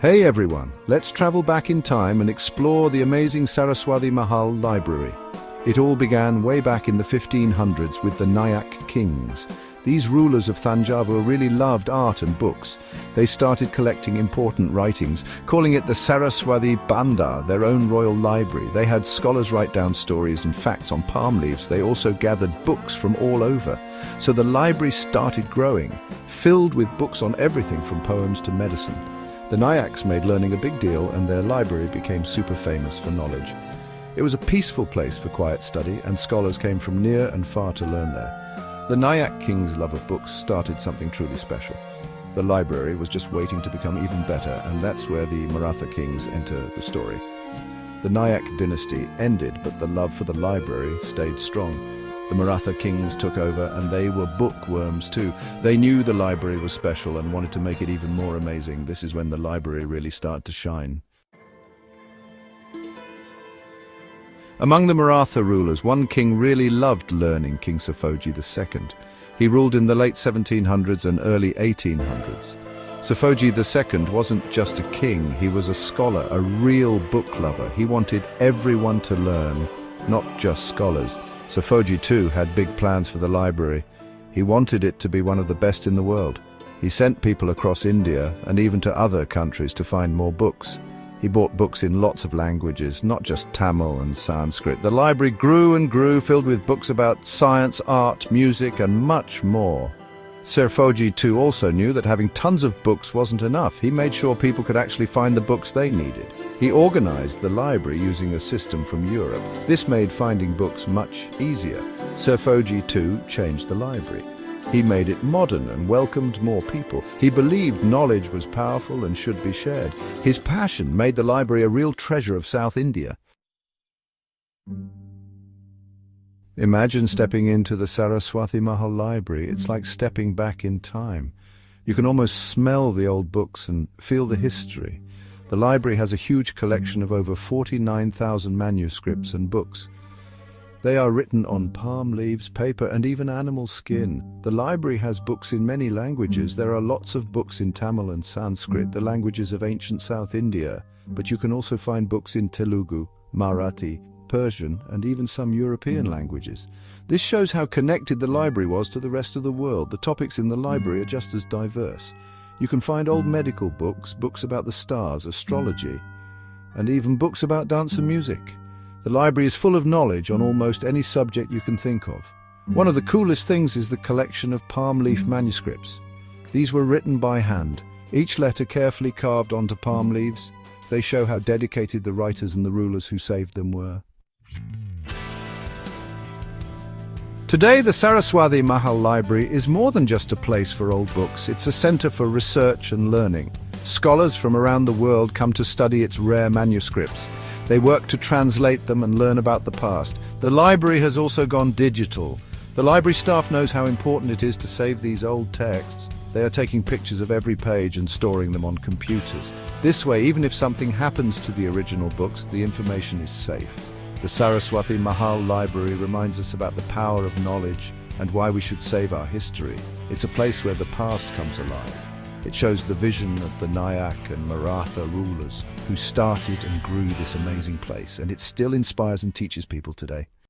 Hey everyone, let's travel back in time and explore the amazing Saraswathi Mahal Library. It all began way back in the 1500s with the Nayak kings. These rulers of Thanjavur really loved art and books. They started collecting important writings, calling it the Saraswathi Bhandar, their own royal library. They had scholars write down stories and facts on palm leaves. They also gathered books from all over. So the library started growing, filled with books on everything from poems to medicine. The Nayaks made learning a big deal, and their library became super famous for knowledge. It was a peaceful place for quiet study, and scholars came from near and far to learn there. The Nayak king's love of books started something truly special. The library was just waiting to become even better, and that's where the Maratha kings enter the story. The Nayak dynasty ended, but the love for the library stayed strong. The Maratha kings took over, and they were bookworms too. They knew the library was special and wanted to make it even more amazing. This is when the library really started to shine. Among the Maratha rulers, one king really loved learning, King Serfoji II. He ruled in the late 1700s and early 1800s. Serfoji II wasn't just a king, he was a scholar, a real book lover. He wanted everyone to learn, not just scholars. Serfoji II had big plans for the library. He wanted it to be one of the best in the world. He sent people across India and even to other countries to find more books. He bought books in lots of languages, not just Tamil and Sanskrit. The library grew and grew, filled with books about science, art, music, and much more. Serfoji II also knew that having tons of books wasn't enough. He made sure people could actually find the books they needed. He organized the library using a system from Europe. This made finding books much easier. Serfoji II changed the library. He made it modern and welcomed more people. He believed knowledge was powerful and should be shared. His passion made the library a real treasure of South India. Imagine stepping into the Saraswathi Mahal Library. It's like stepping back in time. You can almost smell the old books and feel the history. The library has a huge collection of over 49,000 manuscripts and books. They are written on palm leaves, paper, and even animal skin. The library has books in many languages. There are lots of books in Tamil and Sanskrit, the languages of ancient South India. But you can also find books in Telugu, Marathi, Persian, and even some European languages. This shows how connected the library was to the rest of the world. The topics in the library are just as diverse. You can find old medical books, books about the stars, astrology, and even books about dance and music. The library is full of knowledge on almost any subject you can think of. One of the coolest things is the collection of palm leaf manuscripts. These were written by hand, each letter carefully carved onto palm leaves. They show how dedicated the writers and the rulers who saved them were. Today, the Saraswathi Mahal Library is more than just a place for old books. It's a center for research and learning. Scholars from around the world come to study its rare manuscripts. They work to translate them and learn about the past. The library has also gone digital. The library staff knows how important it is to save these old texts. They are taking pictures of every page and storing them on computers. This way, even if something happens to the original books, the information is safe. The Saraswathi Mahal Library reminds us about the power of knowledge and why we should save our history. It's a place where the past comes alive. It shows the vision of the Nayak and Maratha rulers who started and grew this amazing place, and it still inspires and teaches people today.